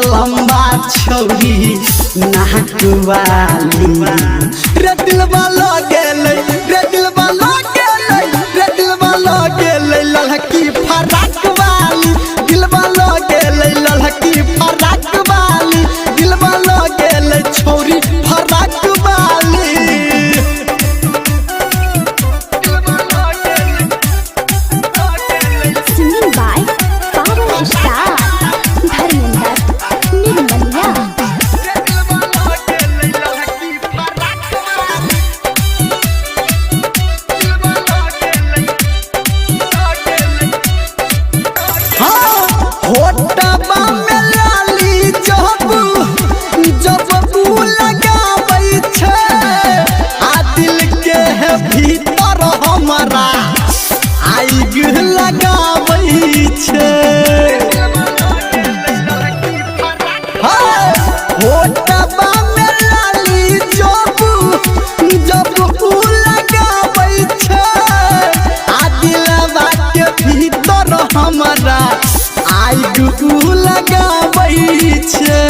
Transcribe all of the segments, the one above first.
लंबा छौरी नाक वाली रे दिलवा लगेले रे दिलवा लगेले रे दिलवा लगेले लड़की फराक वाली दिलवा लगेले लड़की फराक वाली दिलवा लगेले छौरी फराक वाली Singing by Power Star Dharmendra Nirmaliya. होटबा में लाली जब लगाबै छै आ दिल के है भीतर हमरा आइग लगाबै छै होटबा में लाली जब लगाबै छै आ दिलवा के भीतर हमरा आइग लगाबै छै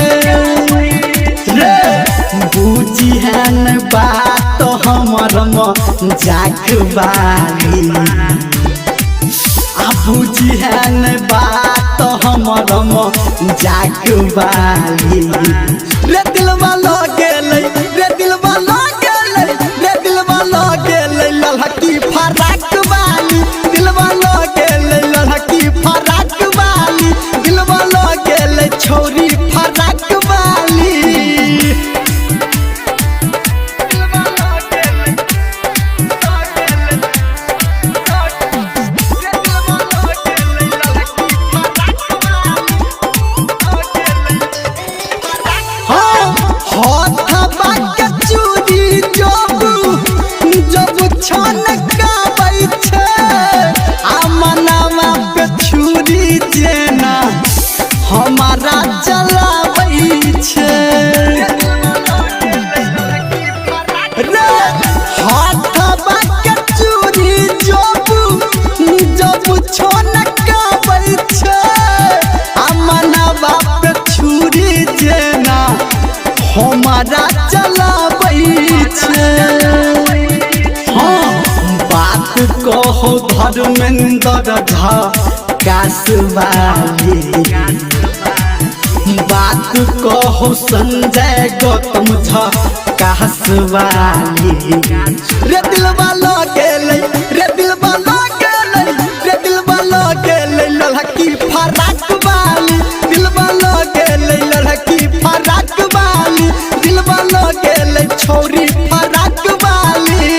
रे बुझिहन बात हमर मजाक वाली आ बुझिहन बात हमर मजाक वाली रे दिलवा लगेले रे दिलवा लगेले रे दिलवा लगेले लड़की फराक वाली दिलवा लगेले लड़की फराक वाली दिलवा लगेले छौरी फराक वाली हथबा के चूड़ी जब छनकाबै छै आ मनवा पे छुरी जेना हमारा चलाबै छै रे हथबा के चूड़ी जब छनकाबै छै आ मनवा पे छुरी जेना हमारा चलाबै छै बात कहो धर्मेंद्र झकास वाली बात कहो संजय गौतम झकास वाली रे दिलवा लगेले रे दिलवा लगेले रे दिलवा लगेले लड़की फराक वाली दिलवा लगेले लड़की फराक वाली दिलवा लगेले छौरी फराक वाली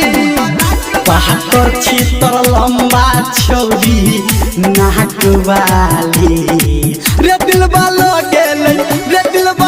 बहत्तर छितर लंबा छौरी नाक वाली रे दिलवा लगेले रे दिलवा